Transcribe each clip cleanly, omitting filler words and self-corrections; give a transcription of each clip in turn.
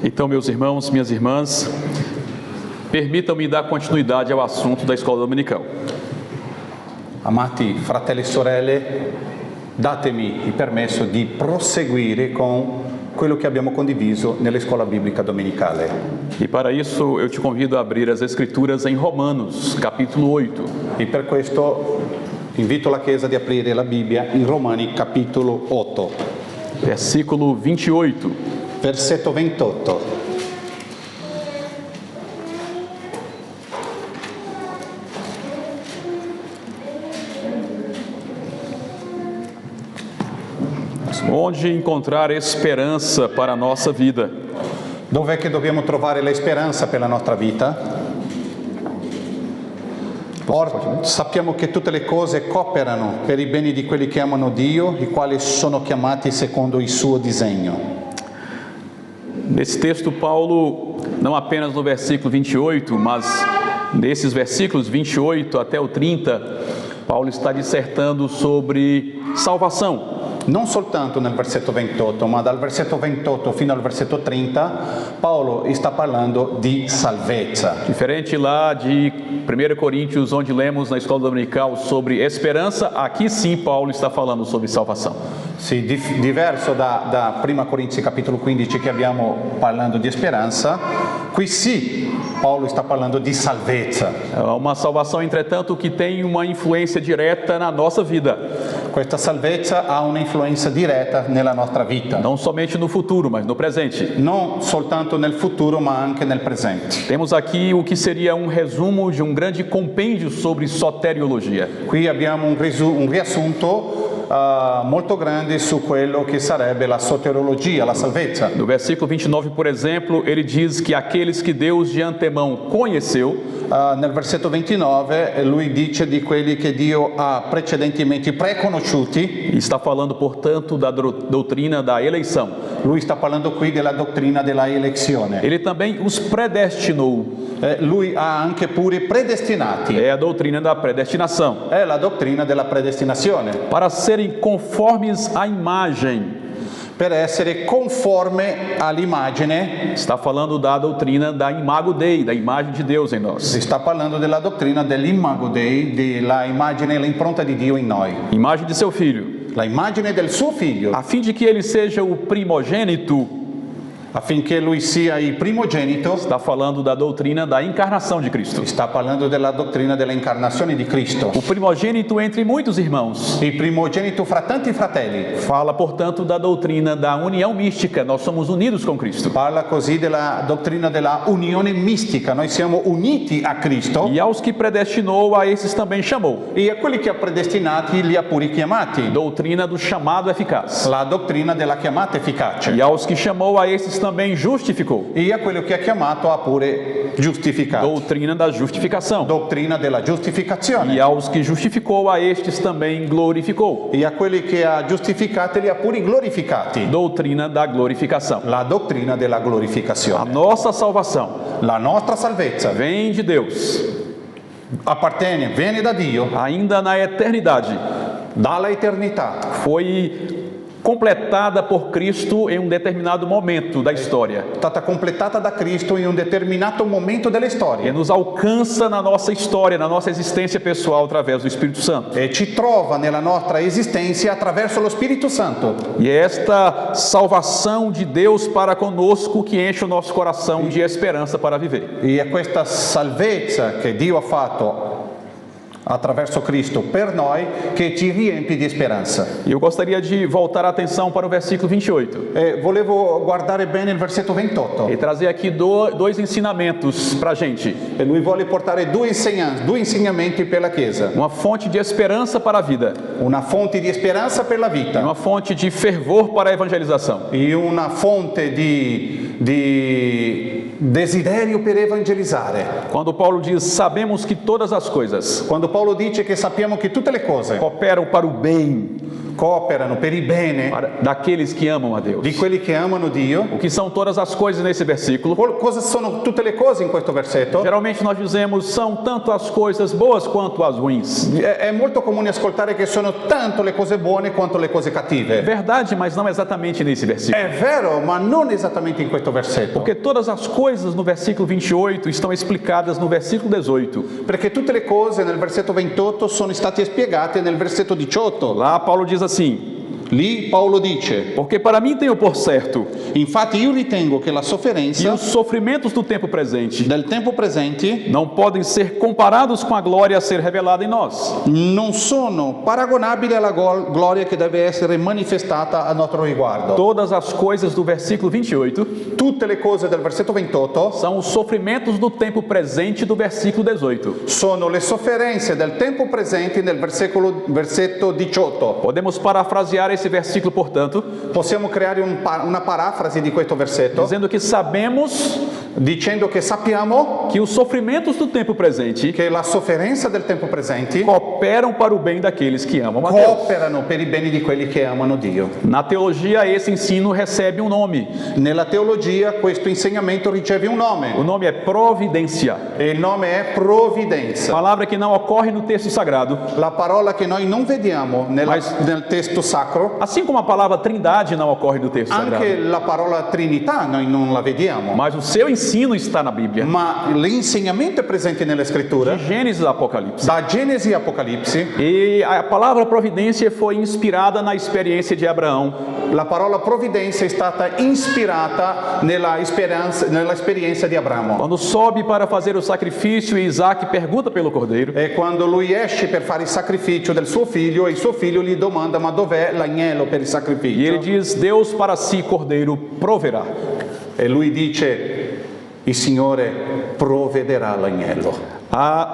Então, meus irmãos, minhas irmãs, permitam-me dar continuidade ao assunto da escola dominical. Amati fratelli e sorelle, datemi il permesso di proseguire con quello che abbiamo condiviso nella scuola biblica domenicale. E para isso eu te convido a abrir as Escrituras em Romanos, capítulo 8. E per questo invito la Chiesa di aprire la Bibbia in Romani capitolo 8, Versículo 28. versetto 28. Onde encontrar esperança para a nossa vida? Dov'è che dobbiamo trovare la speranza per la nostra vita? Sappiamo che tutte le cose cooperano per i beni di quelli che amano Dio, i quali sono chiamati secondo il suo disegno. Nesse texto, Paulo, não apenas no versículo 28, mas nesses versículos 28 até o 30, Paulo está dissertando sobre salvação. Non soltanto nel versetto 28, ma dal versetto 28 fino al versetto 30, Paolo sta parlando di salvezza. Diferente lá de 1 Coríntios, onde lemos na escola dominical sobre esperança, aqui sim Paulo está falando sobre salvação. Sì, diverso da 1 Corinzi capitolo 15 che abbiamo parlando di speranza, qui sì Paolo sta parlando di salvezza. É uma salvação, entretanto, que tem uma influência direta na nossa vida. Questa salvezza ha un'influenza diretta nella nostra vita. Não somente no futuro, mas no presente. Non soltanto nel futuro, ma anche nel presente. Temos aqui o que seria um resumo de um grande compêndio sobre soteriologia. Qui abbiamo un riassunto molto grande su quello che sarebbe la soteriologia, la salvezza. No versículo 29, por exemplo, ele diz que aqueles que Deus de antemão conheceu, Nel versetto 29 lui dice di quelli che Dio ha precedentemente preconosciuti. está falando, portanto, da doutrina da eleição. Lui sta parlando qui della dottrina della elezione. Ele também os predestinou. Lui ha anche pure predestinati. É a doutrina da predestinação. È la dottrina della predestinazione. Para serem conformes à imagem. Per essere conforme all'immagine. Está falando da doutrina da imago Dei, da imagem de Deus em nós. Si sta parlando della dottrina dell'imago Dei, della immagine e l'impronta di Dio in noi. Imagem de seu filho. La immagine del suo figlio. A fim de que ele seja o primogênito. Affinché lui sia il primogenito. Está falando da doutrina da encarnação de Cristo. Sta parlando della dottrina dell'incarnazione di Cristo. O primogênito entre muitos irmãos. Il primogenito fra tanti fratelli. Fala, portanto, da doutrina da união mística. Nós somos unidos com Cristo. Parla così della dottrina della unione mistica. Noi siamo uniti a Cristo. E aos que predestinou, a esses também chamou. E a quelli che ha predestinati li ha pure chiamati. Doutrina do chamado eficaz. La dottrina della chiamata efficace. E aos que chamou, a esses também justificou. E a quello che ha chiamato ha pure giustificato. Doutrina da justificação. Dottrina della giustificazione. E aos que justificou, a estes também glorificou. E a quelli che ha giustificati li ha pure glorificati. Doutrina da glorificação. La dottrina della A glorificazione. nossa salvação La nostra salvezza vem de Deus, viene da Dio, ainda na eternidade. dalla eternità. Foi completada por Cristo em um determinado momento da história. È stata completata da Cristo in un determinato momento della E storia. nos alcança na nossa história, na nossa existência pessoal através do Espírito Santo. E ci trova nella nostra esistenza attraverso lo Spirito Santo. E é esta salvação de Deus para conosco que enche o nosso coração de esperança para viver. E è questa salvezza che Dio ha fatto attraverso Cristo per noi che ci riempie di speranza. E eu gostaria de voltar a atenção para o versículo 28 E volevo guardare bene il versetto 28. e trazer aqui dois ensinamentos para a gente. E lui vuole portare due insegnamenti per la Chiesa. Uma fonte de esperança para a vida Una fonte di speranza per la e vita. uma fonte de fervor para a evangelização. E una fonte di desiderio per evangelizzare. Quando Paulo diz, sabemos que todas as coisas Quando Paolo dice che sappiamo che tutte le cose cooperam para o bem cooperano per il bene daqueles que amam a Deus. di quelli che amano Dio. O que são todas as coisas nesse versículo? Cosa sono tutte le cose in questo versetto? Geralmente nós dizemos são tanto as coisas boas quanto as ruins. È molto comune ascoltare che sono tanto le cose buone quanto le cose cattive. Verdade, mas não exatamente nesse versículo. È vero, ma non esattamente in questo versetto. Porque todas as coisas no versículo 28 estão explicadas no versículo 18. Perché tutte le cose nel versetto 28 sono state spiegate nel versetto 18. Lá Paulo diz assim: Lì Paolo dice: porque para mim tenho por certo infatti io ritengo che la que sofferenza os sofrimentos do tempo presente del tempo presente não podem ser comparados com a glória a ser revelada em nós. non sono paragonabili alla gloria che deve essere manifestata a nostro riguardo. Todas as coisas do versículo 28 Tutte le cose del versetto 28 são os sofrimentos do tempo presente do versículo 18. sono le sofferenze del tempo presente nel versetto 18. Podemos parafrasear esse versículo, portanto, Possiamo creare una parafrasi di questo versetto dizendo que sabemos dicendo che sappiamo que os sofrimentos do tempo presente che la sofferenza del tempo presente cooperam para o bem daqueles que amam a Deus. cooperano per i beni di quelli che amano Dio. Na teologia, esse ensino recebe um nome. Nella teologia questo insegnamento riceve un O nome nome é providência. e il nome è provvidenza. Palavra que não ocorre no texto sagrado. La parola che noi non vediamo nel testo sacro, Assim como a palavra trindade não ocorre no texto anche sagrado. la parola Trinità noi non la vediamo, Mas o seu ensino está na Bíblia. ma l'insegnamento è presente nelle scritture, De Gênesis a Apocalipse. da Genesi a Apocalipsi. E a palavra providência foi inspirada na experiência de Abraão. La parola provvidenza è stata ispirata nella esperienza di Abramo. Quando sobe para fazer o sacrifício, Isaac pergunta pelo cordeiro. E quando lui esce per fare il sacrificio del suo figlio, e il suo figlio gli domanda: ma dov'è l'agnello per il E ele sacrificio? diz: Deus para si, cordeiro, proverá. E lui dice: il Signore provvederà l'agnello.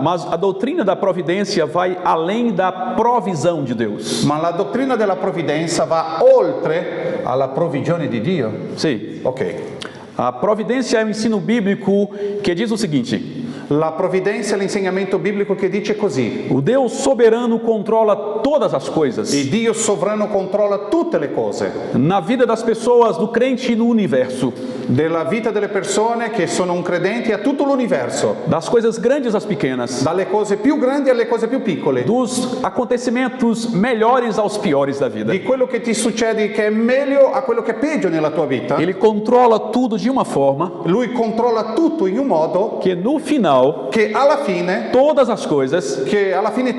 Mas a doutrina da providência vai além da provisão de Deus. Ma la dottrina della provvidenza va oltre alla provvigione di Dio. Sim. Ok. A providência é um ensino bíblico que diz o seguinte: La provvidenza è l'insegnamento biblico che dice così: o Deus soberano controla todas as coisas. il Dio sovrano controlla tutte le cose Na vida das pessoas, do crente e no universo. della vita delle persone che sono un credente a tutto l'universo, Das coisas grandes às pequenas. dalle cose più grandi alle cose più piccole, Dos acontecimentos melhores aos piores da vida. di quello che ti succede che è meglio a quello che è peggio nella tua vita. Ele controla tudo de uma forma Lui controlla tutto in un modo que no final che alla fine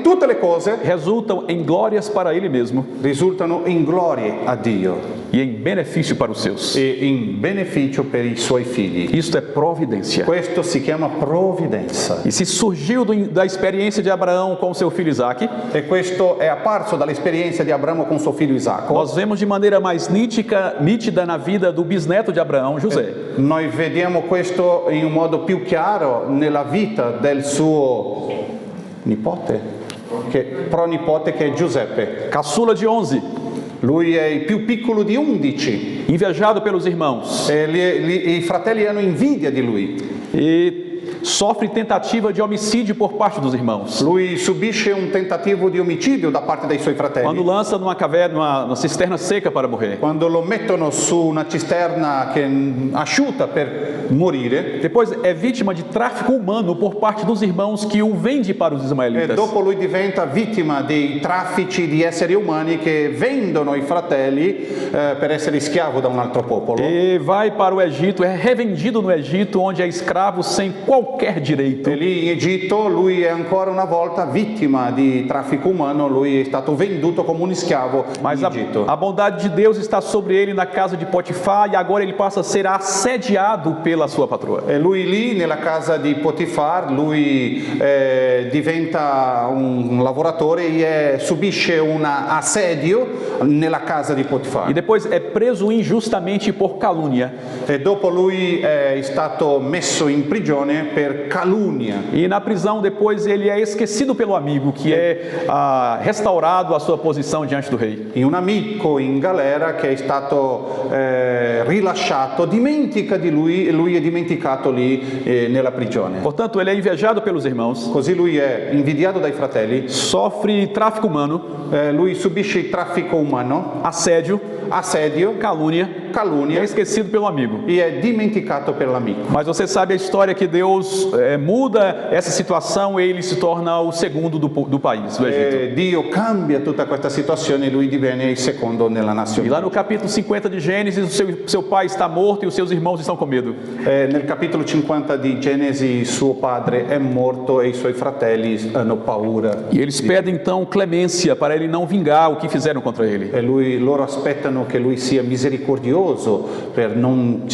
tutte le cose resultam em glórias para Ele mesmo risultano in glorie a Dio e em benefício para os seus. e in beneficio per i suoi figli. Isto é providência. Questo si chiama provvidenza. E se surgiu da experiência de Abraão com seu filho Isaque, E questo è apparso dall'esperienza di Abramo con suo figlio Isacco. nós vemos de maneira mais nítida na vida do bisneto de Abraão, José. Noi vediamo questo in un modo più chiaro nella vita del suo nipote, pronipote che è Giuseppe. Caçula de 11, Lui è il più piccolo di 11 invejado pelos irmãos. e i fratelli hanno invidia di lui. E sofre tentativa de homicídio por parte dos irmãos. Lui subisce un tentativo di omicidio da parte dei suoi Quando fratelli. lança numa caverna, numa cisterna seca para morrer. Quando lo mettono su una cisterna che asciutta per morire, Depois é vítima de tráfico humano por parte dos irmãos que o vende para os e ismaelitas. dopo lui diventa vittima dei traffici di esseri umani che vendono i fratelli per essere schiavo da un altro popolo. E vai para o Egito, é revendido no Egito, onde é escravo sem qualquer direito. E lì in Egitto lui è ancora una volta vittima di traffico umano, lui è stato venduto come un schiavo Mas in Egitto. a bondade de Deus está sobre ele na casa de Potifar e agora ele passa a ser assediado pela sua patroa. E lui lì nella casa di Potifar, lui diventa un lavoratore e subisce un assedio nella casa di Potifar. E depois é preso injustamente por calúnia. E dopo lui è stato messo in prigione per per calunnia. E na prisão depois ele é esquecido pelo amigo, que é restaurado a sua posição diante do rei. E un amico in galera che è stato rilasciato dimentica di lui e lui è dimenticato lì nella prigione. Portanto, ele é invejado pelos irmãos, Così lui è invidiato dai fratelli, sofre tráfico humano, lui subisce il traffico umano, assédio, assedio, calúnia, é calunnia esquecido pelo amigo. e è dimenticato per l'amico. Mas você sabe a história que Deus muda essa situação e ele se torna o segundo do país, do Egito. Dio cambia tutta questa situazione e lui diviene il secondo nella E nazione. lá no capítulo 50 de Gênesis, o seu pai está morto e os seus irmãos estão com medo. Nel capitolo 50 di Genesi suo padre è morto e i suoi fratelli hanno paura. E eles pedem então clemência para ele não vingar o que fizeram contra ele. E loro aspettano che lui sia misericordioso che non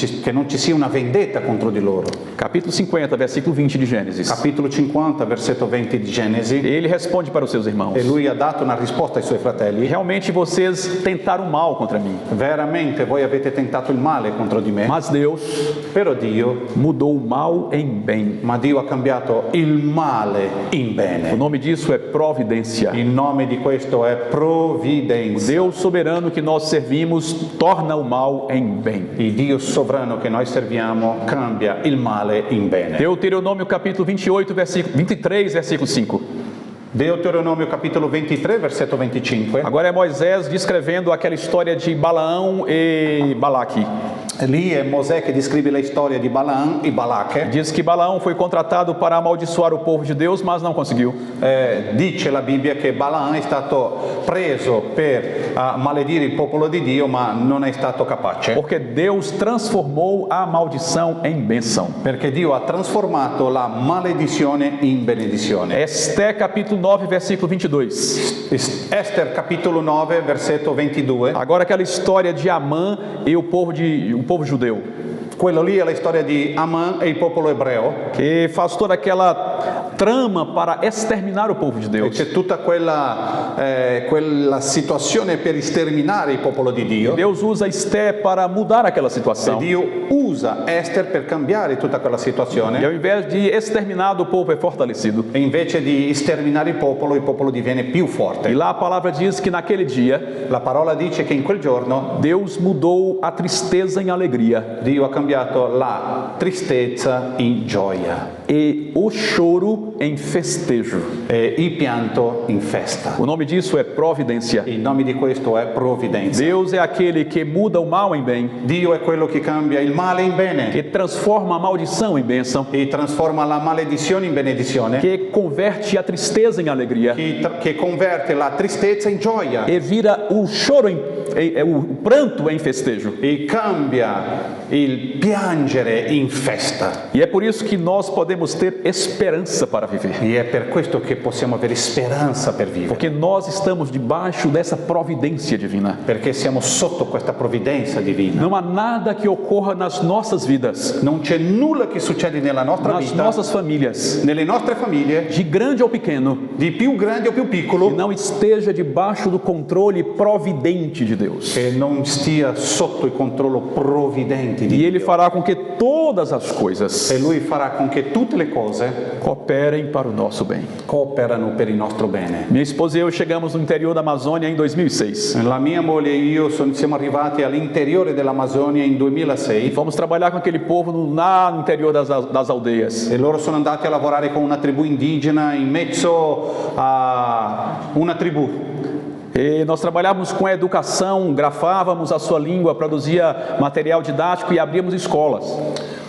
ci sia una vendetta contro di loro. Capítulo 50, versículo 20 de Gênesis. Capitolo 50, versetto 20 di Genesi. Ele responde para os seus irmãos: E lui ha dato una risposta ai suoi fratelli. realmente vocês tentaram mal contra mim, Veramente voi avete tentato il male contro di me, mas Deus però Dio, mudou o mal em bem. ma Dio ha cambiato il male in O bene. nome disso é providência. Il nome di questo è provvidenza. Deus soberano que nós servimos torna o mal em bem. Il Dio sovrano che noi serviamo cambia il male in bene. Deuteronômio capítulo 28, versículo 23, versículo 5. Deuteronomio capitolo 23, versetto 25. Agora é Moisés descrevendo aquela história de Balaão e Balaque. Lì è Mosè che descrive la storia di Balaam e Balache. Diz que Balaão foi contratado para amaldiçoar o povo de Deus, mas não conseguiu. Dice la Bibbia che Balaam è stato preso per maledire il popolo di Dio, ma non è stato capace. Porque Deus transformou a maldição em bênção. Perché Dio ha trasformato la maledizione in benedizione. Esté capítulo 9, versículo 22. Ester capitolo 9, versetto 22. Agora aquela história de Amã e o povo judeu, Quello lì è la storia di Aman e il popolo ebreo. que faz toda aquela trama para exterminar o povo de E Deus. c'è tutta quella situazione per sterminare il popolo di Dio. Deus usa Esté para mudar aquela E situação. Dio usa Ester per cambiare tutta quella E situazione. ao invés de exterminar, o povo é fortalecido. E invece di sterminare il popolo diviene più E forte. lá a palavra diz que naquele dia, La parola dice che in quel giorno Deus mudou a tristeza em alegria Dio ha cambiato la tristezza in gioia e o choro em festejo. e il pianto in festa. O nome disso é providência. Il nome di questo è provvidenza. Deus é aquele que muda o mal em bem, Dio è quello che cambia il male in bene que transforma a maldição em bênção, e trasforma la maledizione in benedizione, que converte a tristeza em alegria che converte la tristezza in gioia e vira o choro o pranto em festejo. e cambia il piangere in festa. E é por isso que nós podemos ter esperança para viver. E è per questo che possiamo avere speranza per vivere, Porque nós estamos debaixo dessa providência divina. perché siamo sotto questa provvidenza divina. Não há nada que ocorra nas nossas vidas, Non c'è nulla che succede nella nostra nas vita, nossas famílias, nelle nostre famiglie, de grande ou pequeno, di più grande o più que piccolo, não esteja debaixo do controle providente de Deus. che non stia sotto il controllo provvidente di E Ele Dio. fará com que todas as coisas E Lui farà con che tutte le cose cooperem para o nosso bem. cooperano per il nostro bene. Minha esposa e eu chegamos no interior da Amazônia em 2006. La mia moglie e io siamo arrivati all'interiore dell'Amazzonia in E 2006 fomos trabalhar com aquele povo lá no interior das aldeias. e loro sono andati a lavorare con una tribù indigena in mezzo a una tribù. E nós trabalhávamos com a educação, grafávamos a sua língua, produzia material didático e abríamos escolas.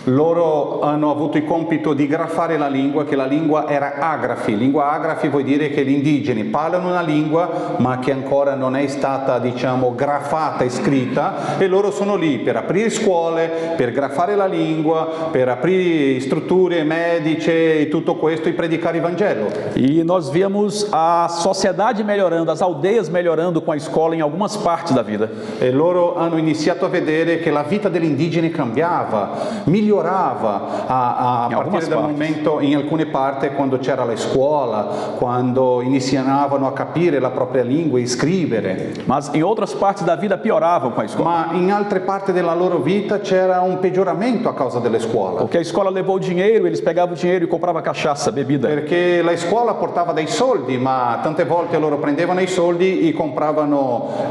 Loro hanno avuto il compito di grafare la lingua, che la lingua era agrafi. Lingua agrafi vuol dire che gli indigeni parlano una lingua ma che ancora non è stata, diciamo, grafata e scritta, e loro sono lì per aprire scuole, per grafare la lingua, per aprire strutture mediche e tutto questo e predicare il Vangelo. E nós víamos a sociedade melhorando, as aldeias melhorando com a escola em algumas partes da vida. E loro hanno iniziato a vedere che la vita degli indigeni cambiava, migliorava migliorava a partire dal momento, in alcune parti, quando c'era la scuola, quando iniziavano a capire la propria lingua e scrivere. Mas em outras partes da vida pioravam com a escola. Ma in altre parti della loro vita c'era un peggioramento a causa delle scuole. Porque a escola levou o dinheiro, eles pegavam o dinheiro e compravam cachaça, bebida. Perché la scuola portava dei soldi, ma tante volte loro prendevano i soldi e compravano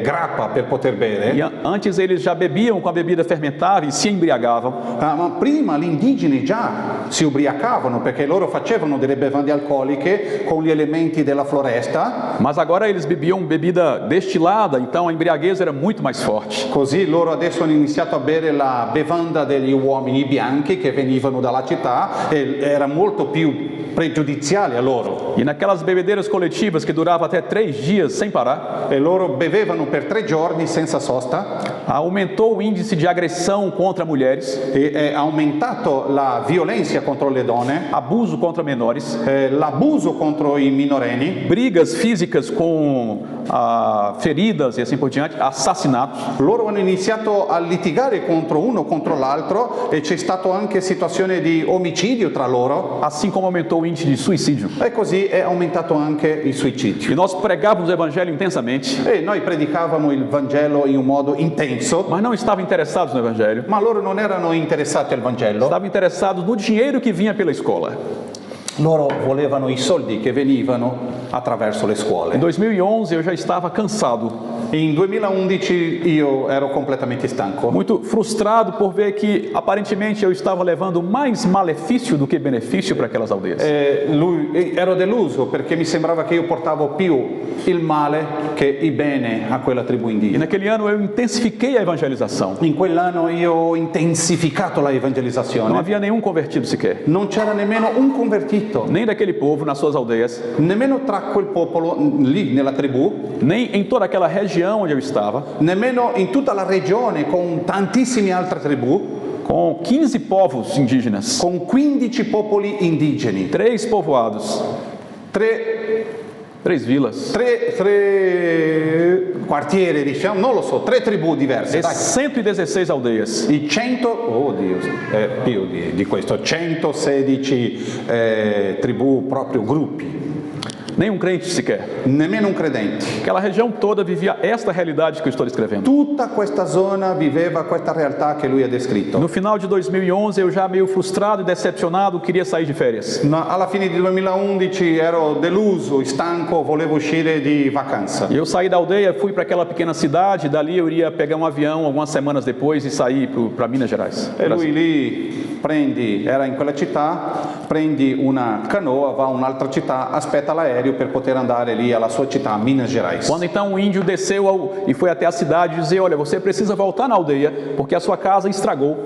grappa per poter bere. E antes eles já bebiam com a bebida fermentada e se embriagavam. Ma prima gli indigeni già si ubriacavano perché loro facevano delle bevande alcoliche con gli elementi della floresta. Mas agora eles bebiam bebida destilada, então a embriaguez era muito mais forte. Così loro adesso hanno iniziato a bere la bevanda degli uomini bianchi che venivano dalla città e era molto più pregiudiziale a loro. E naquelas bebedeiras coletivas que duravam até 3 dias sem parar, E loro bevevano per 3 giorni senza sosta aumentou o índice de agressão contra mulheres, e è aumentato la violenza contro le donne, abuso contra menores, l'abuso contro i minorenni, brigas físicas com feridas e assim por diante, assassinatos. loro hanno iniziato a litigare contro uno contro l'altro e c'è stato anche situazione di omicidio tra loro Assim como aumentou o índice de suicídio. e così è aumentato anche il suicidio. E nós pregávamos o evangelho intensamente, E noi predicavamo il Vangelo in un modo intenso, mas não estavam interessados no evangelho. ma loro non erano interessati al Vangelo, Estavam interessados no dinheiro que vinha pela escola. loro volevano i soldi che venivano attraverso le Em scuole. 2011 eu já estava cansado, In 2011 io ero completamente stanco, muito frustrado por ver que aparentemente eu estava levando mais malefício do que benefício para aquelas aldeias. ero deluso perché mi sembrava che io portavo più il male che il bene a quella tribù E indigena. naquele ano eu intensifiquei a evangelização. In quell'anno io ho intensificato la Não evangelizzazione, havia nenhum convertido sequer, non c'era nemmeno un convertito, nem daquele povo nas suas aldeias, nemmeno tra quel popolo lì nella tribù, nem em toda aquela região onde eu estava, nemmeno in tutta la regione con tantissime altre tribù, com 15 povos indígenas, con 15 popoli indigeni, 3 povoados, tre 3 vilas, quartieri, diciamo, non lo so, 3 tribù diverse, e dai. 116 aldeias. I 100, oh Dio, più di questo, 116 tribù, proprio gruppi, Nenhum crente sequer. nemmeno un credente. Aquela região toda vivia esta realidade que eu estou descrevendo. Tutta questa zona viveva questa realtà che lui ha descritto. No final de 2011, eu já meio frustrado e decepcionado, queria sair de férias. Alla fine del 2011 ero deluso, stanco, volevo uscire di vacanza. E eu saí da aldeia, fui para aquela pequena cidade, dali eu iria pegar um avião algumas semanas depois e sair para Minas Gerais. E lui lì era in quella città, prendi una canoa, va a un'altra città, aspetta l'aereo per poter andare lì alla sua città, Minas Gerais. Quando então o índio desceu e foi até a cidade e dizer, olha, você precisa voltar na aldeia porque a sua casa estragou.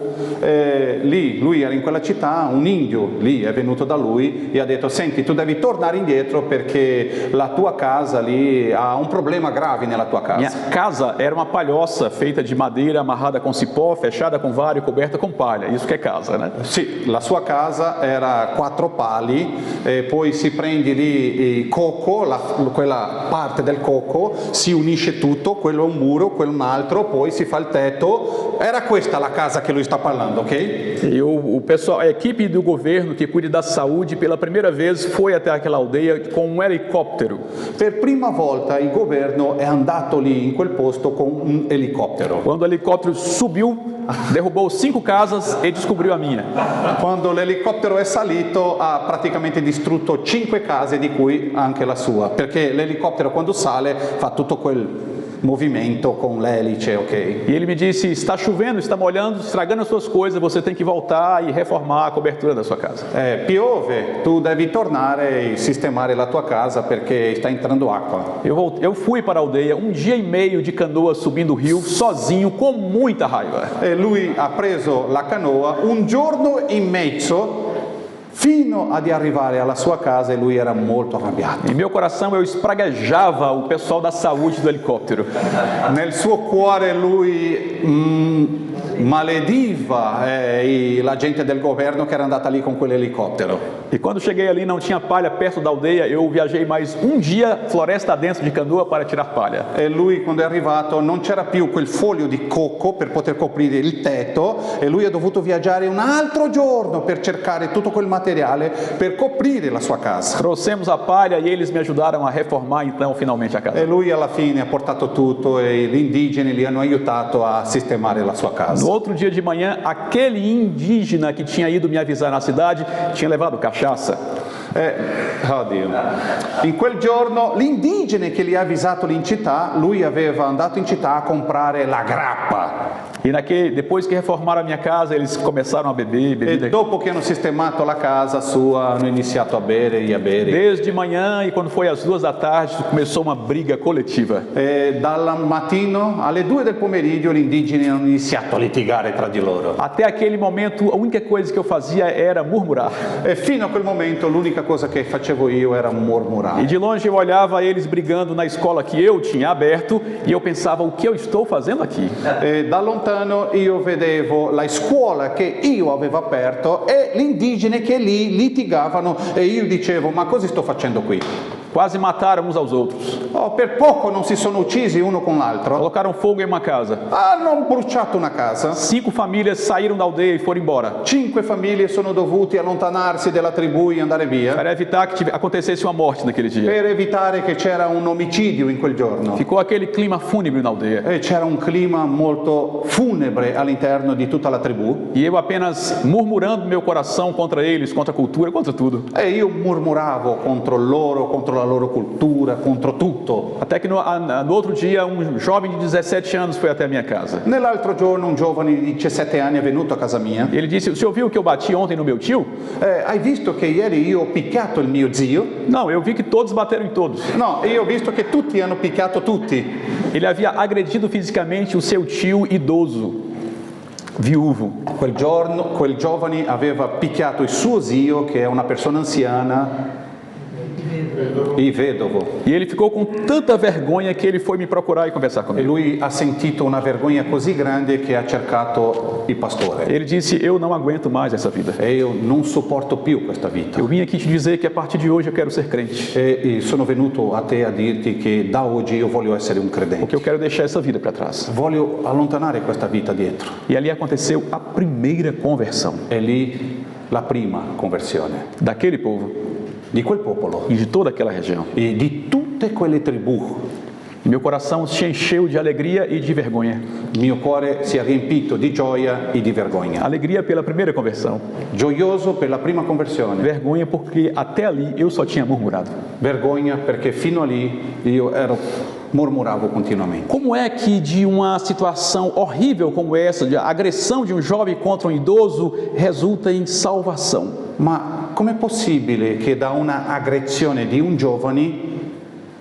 Lì lui era in quella città, un indio lì è venuto da lui e ha detto, senti, tu devi tornare indietro perché la tua casa lì ha un problema grave nella tua casa. Minha casa era uma palhoça feita de madeira amarrada com cipó, fechada com vara e coberta com palha. Isso que é casa, né? Sì, la sua casa era 4 pali, poi si prende lì il cocco, quella parte del cocco, si unisce tutto, quello è un muro, quello è un altro, poi si fa il tetto. Era questa la casa che lui sta parlando, ok? E o pessoal, a equipe do governo que cuida da saúde, pela primeira vez foi até aquela aldeia com um helicóptero. Per prima volta il governo è andato lì in quel posto con un elicottero. Quando o helicóptero subiu, derrubou 5 casas e descobriu a minha. Quando l'elicottero è salito ha praticamente distrutto 5 case, di cui anche la sua, perché l'elicottero quando sale fa tutto quel movimento con l'elice, ok? E ele me disse, está chovendo, está molhando, estragando as suas coisas, você tem que voltar e reformar a cobertura da sua casa. Piove, tu devi tornare e sistemare la tua casa perché sta entrando acqua. Eu fui para a aldeia, 1 dia e meio de canoa subindo o rio, sozinho, com muita raiva. E lui ha preso la canoa 1 giorno e mezzo fino ad arrivare alla sua casa e lui era molto arrabbiato. Em meu coração eu espraguejava o pessoal da saúde do helicóptero. Nel suo cuore lui malediva la gente del governo che era andata lì con quell'elicottero. E quando cheguei ali não tinha palha perto da aldeia, eu viajei mais um dia floresta dentro de canoa para tirar palha. E lui quando è arrivato non c'era più quel foglio di cocco per poter coprire il tetto e lui ha dovuto viaggiare un altro giorno per cercare tutto quel materiale per coprire la sua casa. Trouxemos a palha e eles me ajudaram a reformar então finalmente a E casa. lui alla fine ha portato tutto e gli indigeni li hanno aiutato a sistemare la sua casa. No outro dia de manhã, aquele indígena que tinha ido me avisar na cidade tinha levado cachaça. Oddio. In quel giorno l'indigene che li ha avvisato lì in città, lui aveva andato in città a comprare la grappa. E depois que reformaram a minha casa, eles começaram a beber, E bebida. dopo che hanno sistemato la casa sua, hanno iniziato a bere e a bere. Desde manhã e quando foi às 2 da tarde, começou uma briga coletiva. E dal mattino alle 2 del pomeriggio gli indigeni hanno iniziato a litigare tra di loro. Até aquele momento, a única coisa que eu fazia era murmurar. E fino a quel momento l'unica cosa che facevo io era E mormorare. de longe eu olhava eles brigando na escola que eu tinha aberto e eu pensava, o que eu estou fazendo aqui? E da lontano io vedevo la scuola che io avevo aperto e gli indigeni che lì litigavano e io dicevo ma cosa sto facendo qui? Quase mataram uns aos outros. Oh, per poco non si sono uccisi uno con l'altro. Colocaram fogo em uma casa. Hanno bruciato una casa. 5 famílias saíram da aldeia e foram embora. 5 famiglie sono dovuti allontanarsi dalla tribù e andare via Para evitar que acontecesse uma morte naquele dia. per evitare che c'era un omicidio in quel giorno. Ficou aquele clima fúnebre na aldeia. E c'era un clima molto funebre all'interno di tutta la tribù. E eu apenas murmurando meu coração contra eles, contra a cultura, contra tudo. E io mormoravo contro loro, contro la loro cultura, contro tutto. Até que no outro dia, um jovem de 17 anos foi até a minha casa. Nell'altro giorno un giovane di 17 anni è venuto a casa mia. Ele disse, o senhor viu que eu bati ontem no meu tio? Hai visto che ieri io ho picchiato il mio zio? Não, eu vi que todos bateram em todos. No, io ho visto che tutti hanno picchiato tutti. Ele havia agredido fisicamente o seu tio idoso, viúvo. Quel giorno, quel giovane aveva picchiato il suo zio, che è una persona anziana, il vedovo. E ele ficou com tanta vergonha que ele foi me procurar e conversar E comigo. lui ha sentito una vergogna così grande che ha cercato il pastore. Ele disse, eu não aguento mais essa vida. E io non sopporto più questa vita. Eu vim aqui te dizer que a partir de hoje eu quero ser crente. E sono venuto a te a dirti che da oggi io voglio essere un Porque credente. eu quero deixar essa vida para trás. Voglio allontanare questa vita dietro. E ali aconteceu a primeira conversão E lì la prima conversione daquele povo di quel popolo e de toda aquela região. e di tutte quelle tribù. Meu coração se encheu de alegria e de vergonha. Il mio cuore si è riempito di gioia e di vergogna. Alegria pela primeira conversão. Gioioso per la prima conversione, Vergonha porque até ali eu só tinha murmurado. vergogna perché fino a lì io mormoravo continuamente. Como é que de uma situação horrível como essa, de agressão de um jovem contra um idoso, resulta em salvação? Ma com'è possibile che da una aggressione di un giovane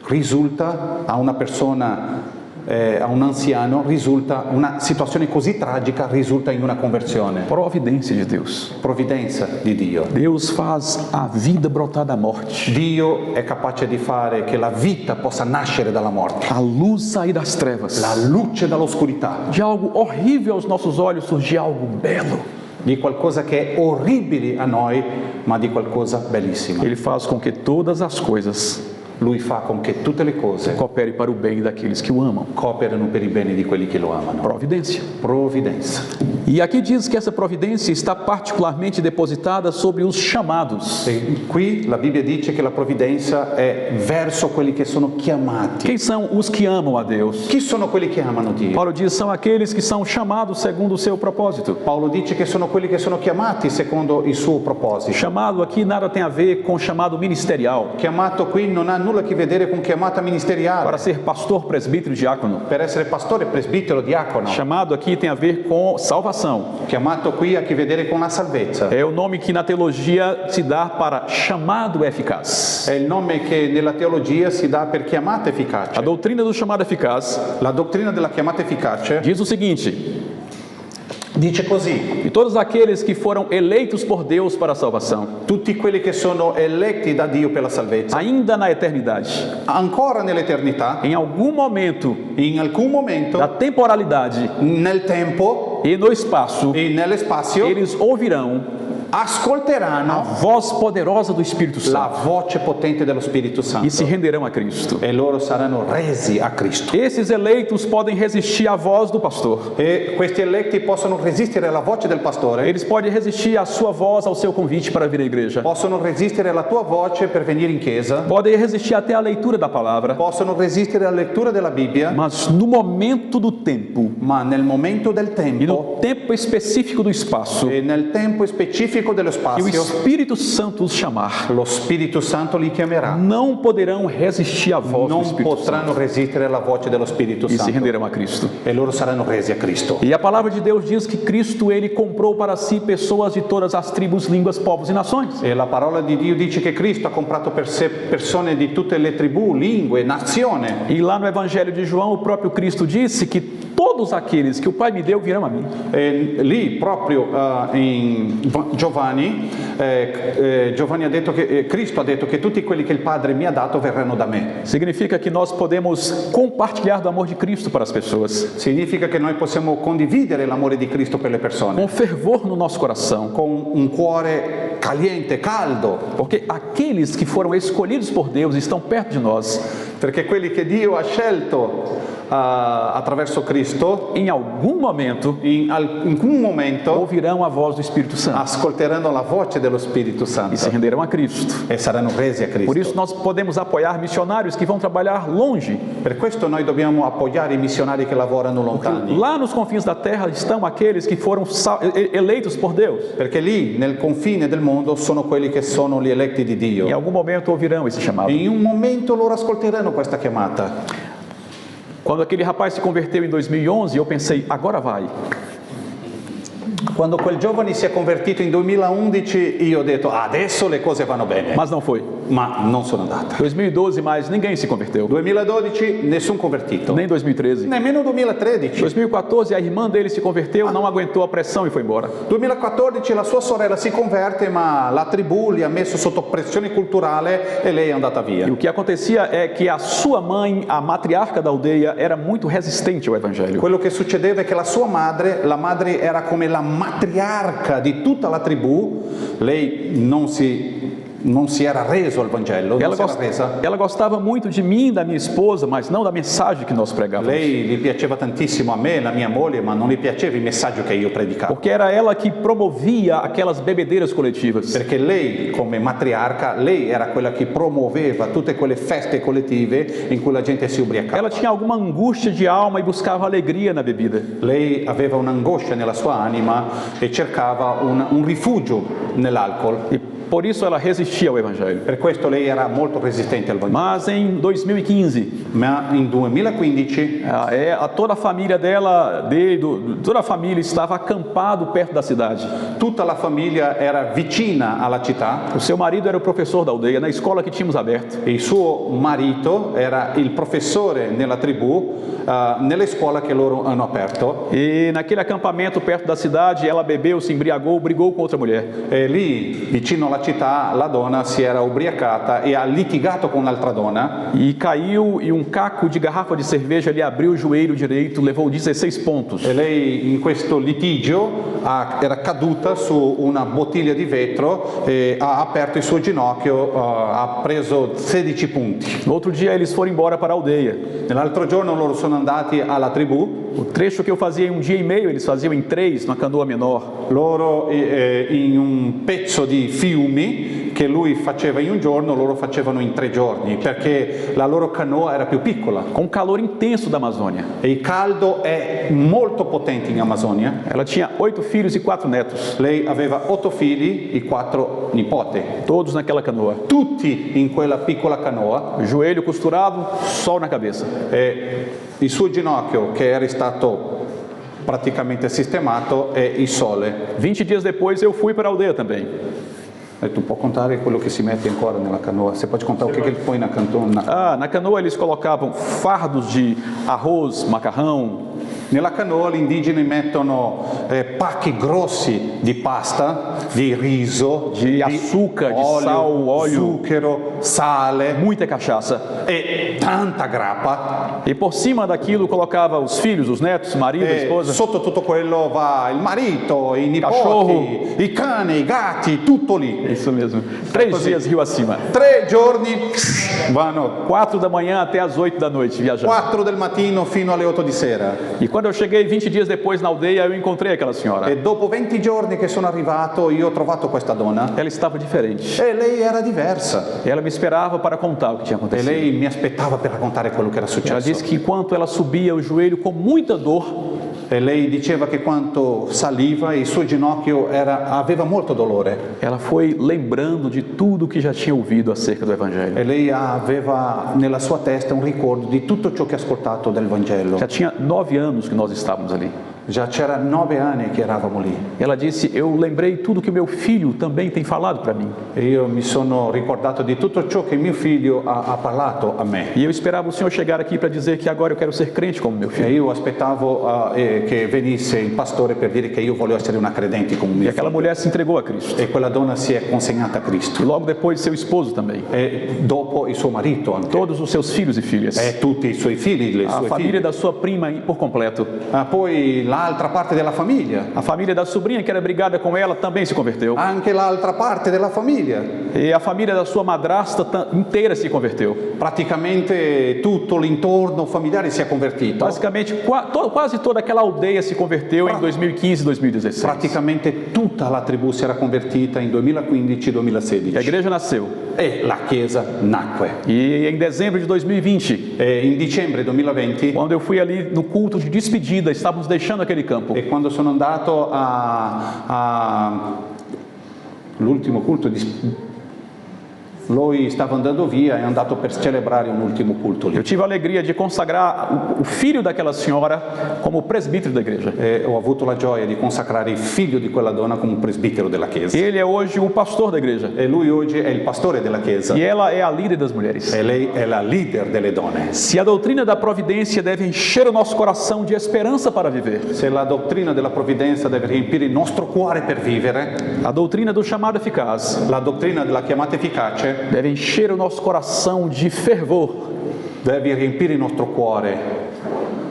risulta a una persona, a un anziano, risulta una situazione così tragica, risulta in una conversione? Providência de Deus. Provvidenza di Dio. Deus faz a vida brotar da morte, Dio è capace di fare che la vita possa nascere dalla morte, a luz sair das trevas. la luce dall'oscurità, De algo horrível aos nossos olhos surgir algo belo. di qualcosa che è orribile a noi, ma di qualcosa bellissimo. Ele faz com que todas as coisas Lui fa con che tutte le cose cooperem para o bem daqueles que o amam. cooperano per il bene di quelli che lo amano. Providência. Provvidenza. E aqui diz que essa providência está particularmente depositada sobre os chamados. E qui la Bibbia dice che la provvidenza è verso quelli che sono chiamati. Quem são os que amam a Deus? Chi sono quelli che amano Dio? Paulo diz, são aqueles que são chamados segundo o seu propósito. Paolo dice che sono quelli che sono chiamati secondo il suo proposito. Chamado aqui nada tem a ver com chamado ministerial, Chiamato qui non ha nulla a che vedere con chiamata ministeriale. para ser pastor, presbítero, diácono. Per essere pastore, presbitero, diacono. Chamado aqui tem a ver com salvação. Chiamato qui ha a che vedere con la salvezza. É o nome que na teologia se dá para chamado eficaz. È il nome che nella teologia si dà per chiamata A efficace. doutrina do chamado eficaz La dottrina della chiamata efficace diz o seguinte: dice così: e todos aqueles que foram eleitos por Deus para a salvação, tutti quelli che sono eletti da Dio per la salvezza, ainda na eternidade, ancora nell'eternità, em algum momento in alcun momento, da temporalidade, nel tempo, E no espaço, e nell'espazio eles ouvirão a ascolteranno voz poderosa do Espírito la Santo voce potente dello Spirito Santo e se renderão a Cristo. e loro saranno resi a Cristo. Esses eleitos podem resistir à voz do pastor. E questi eletti possono resistere alla voce del pastore, Eles podem resistir à sua voz, ao seu convite para vir à igreja. possono resistere alla tua voce per venire in chiesa, Podem resistir até à leitura da palavra. possono resistere alla lettura della Bibbia, Mas no momento do tempo ma nel momento del e tempo no tempo específico do espaço e nel tempo specifico dello que o spazio, Espírito Santo os chamar, lo Spirito Santo li chiamerà. não poderão resistir à voz do Non Espírito Santo potranno resistere alla voce dello Spirito e se Santo renderão a Cristo. e loro saranno resi a Cristo. E a palavra de Deus diz que Cristo ele comprou para si pessoas de todas as tribos, línguas, povos e nações. E la parola di Dio dice che Cristo ha comprato per sé persone di tutte le tribù, lingue, nazione. E lá no Evangelho de João, o próprio Cristo disse que todos aqueles que o Pai me deu virão a mim. E lì proprio in Giovanni, Giovanni ha detto che Cristo ha detto che tutti quelli che il Padre mi ha dato verranno da me. Significa que nós podemos compartilhar do amor de Cristo para as pessoas, Significa che noi possiamo condividere l'amore di Cristo per le persone com fervor no nosso coração, con un cuore caliente, caldo, porque aqueles que foram escolhidos por Deus estão perto de nós. perché quelli che Dio ha scelto attraverso Cristo Em algum momento in un momento ouvirão a voz do Espírito Santo ascolteranno la voce dello Spirito e se Santo renderão a Cristo. e saranno resi a Por Cristo. isso nós podemos apoiar missionários que vão trabalhar longe. Per questo noi dobbiamo appoggiare i missionari che lavorano lontani, Lá nos confins da terra estão aqueles que foram eleitos por Deus. perché lì nel confine del mondo sono quelli che sono gli eletti di Em Dio. algum momento ouvirão esse chamado. E in un momento loro ascolteranno questa chiamata. Quando aquele rapaz se converteu em 2011, eu pensei, agora vai. Quando quel giovane si è convertito in 2011, io ho detto adesso le cose vanno bene, Mas não foi. ma non sono andate. 2012, mais ninguém se converteu. 2012 nessun convertito, Nem 2013. nemmeno 2013. 2014, a irmã dele se converteu, não aguentou a pressão e foi embora. 2014 la sua sorella si converte, ma la tribù li ha messo sotto pressione culturale e lei è andata via. E o que acontecia é que a sua mãe, a matriarca da aldeia, era muito resistente ao evangelho. Quello che succedeva è che la sua madre, la madre era come la matriarca di tutta la tribù, lei non si era reso al Vangelo, non si era resa. Ela gostava muito de mim, da minha esposa, mas não da mensagem que nós pregávamos. Lei gli piaceva tantissimo a me, la mia moglie, ma non gli piaceva il messaggio che io predicavo. Porque era ela que promovia aquelas bebedeiras coletivas. Perché lei, come matriarca, lei era quella che promuoveva tutte quelle feste collettive in cui la gente si ubriacava. Ela tinha alguma angústia de alma e buscava alegria na bebida. Lei aveva un'angoscia nella sua anima e cercava un rifugio nell'alcol. E por isso ela resistia ao evangelho. Per questo lei era molto resistente al Vangelo. Mas em 2015, Ma in 2015 toda a família dela, toda a família estava acampado perto da cidade. tutta la famiglia era vicina alla città. O seu marido era o professor da aldeia, na escola que tínhamos aberto. Il suo marito era il professore nella tribù, nelle scuole che loro hanno aperto. E naquele acampamento perto da cidade, ela bebeu, se embriagou, brigou com outra mulher. E lì, vicino alla città, la donna si era ubriacata e ha litigato con un'altra donna. E caiu e um caco de garrafa de cerveja lhe abriu o joelho direito, levou 16 pontos. E lei in questo litigio era caduta su una bottiglia di vetro e ha aperto il suo ginocchio, ha preso 16 punti. No outro dia eles foram embora para a aldeia. Nell'altro giorno loro sono andati alla tribù. O trecho que eu fazia em 1 dia e meio, eles faziam em 3, numa canoa menor. Loro in un pezzo di fiumi che lui faceva in un giorno, loro facevano in 3 giorni, perché la loro canoa era più piccola. Com o calor intenso da Amazônia. E il caldo è molto potente in Amazzonia. Ela tinha 8 filhos e 4 netos, Lei aveva 8 figli e 4 nipoti, todos naquela canoa. tutti in quella piccola canoa. Joelho costurado, sol na cabeça. E il suo ginocchio, che era stato praticamente sistemato, e il sole. 20 dias depois eu fui para a aldeia também. E tu puoi contare quello che si mette ancora nella canoa? Se pode contar o che põe na canoa? Na canoa eles colocavam fardos de arroz, macarrão. Nella canoa gli indigeni mettono pacchi grossi di pasta, di riso, de açúcar, de sal, óleo, zucchero, sale muita cachaça. e tanta grappa. E por cima daquilo colocava os filhos, os netos, o marido, a E esposa. sotto tutto quello va il marito, i Cachorro. nipoti, i cani, i gatti, tutto lì. Isso mesmo. 3 Così. dias rio acima. 3 giorni vanno 4 da manhã até as 8 da noite viajando. 4 del mattino fino alle 8 di sera. E quando eu cheguei 20 dias depois na aldeia, eu encontrei aquela senhora. E dopo 20 giorni che sono arrivato, io ho trovato questa donna Ela estava diferente. e lei era diversa. Ela me esperava para contar o que tinha E acontecido. lei mi aspettava per raccontare quello che era Ela successo. disse que enquanto ela subia o joelho com muita dor, E lei diceva che quando saliva il suo ginocchio aveva molto dolore. ela foi lembrando de tudo que já tinha ouvido acerca do Evangelho. E lei aveva nella sua testa un ricordo di tutto ciò che ha ascoltato del Vangelo. Já tinha 9 anos que nós estávamos ali. Già c'era 9 anni che eravamo lì. Ela disse: eu lembrei tudo que meu filho também tem falado para mim. E io mi sono ricordato di tutto ciò che mio figlio ha parlato a me. E eu esperava o Senhor chegar aqui para dizer que agora eu quero ser crente como meu E filho. io aspettavo che venisse il pastore per dire che io volevo essere una credente come E mio aquela figlio. mulher se entregou a Cristo. E quella donna si è consegnata a E Cristo. logo depois seu esposo também. E dopo il suo marito anche. Todos os seus filhos e filhas. E tutti i suoi figli, le A sue família figlie. da sua prima por completo. Poi l'altra parte della famiglia. A família da sobrinha que era brigada com ela também se converteu. Anche l'altra parte della famiglia. E a família da sua madrasta inteira se converteu. Praticamente tutto l'intorno familiare si è convertito. Basicamente, quase toda aquela aldeia se converteu em 2015 e 2016. Praticamente tutta la tribù si era convertita in E a 2015-2016 igreja nasceu. e la chiesa nacque. E em dezembro de 2020, E in dicembre 2020, quando eu fui ali no culto de despedida, estávamos deixando aquele campo. e quando sono andato l'ultimo culto lui stava andando via, è andato per celebrare un ultimo culto Eu lì. tive a alegria de consagrar o filho daquela senhora como presbítero da igreja. E ho avuto la gioia di consacrare il figlio di quella donna come presbitero della chiesa. Ele é hoje o pastor da igreja. E lui oggi è il pastore della chiesa. E ela é a líder das mulheres. E lei è la leader delle donne. Se a doutrina da providência deve encher o nosso coração de esperança para viver, Se la dottrina della provvidenza deve riempire il nostro cuore per vivere, a doutrina do chamado eficaz la dottrina della chiamata efficace deve encher o nosso coração de fervor, deve riempire il nostro cuore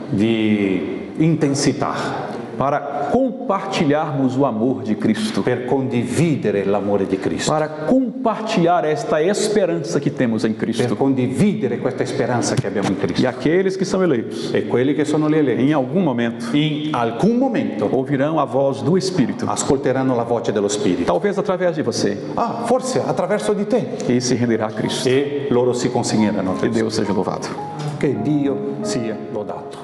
di intensità para compartilharmos o amor de Cristo, per condividere l'amore di Cristo, para compartilhar esta esperança que temos em per Cristo. condividere questa speranza che abbiamo in E Cristo. aqueles que são eleitos, E quelli che sono gli eletti, em algum momento, in alcun momento ouvirão a voz do Espírito, ascolteranno la voce dello Spirito. talvez através de você, Forse attraverso di te. e se renderá a Cristo. E loro si consegneranno a Que Cristo. Deus seja louvado. Che Dio sia lodato.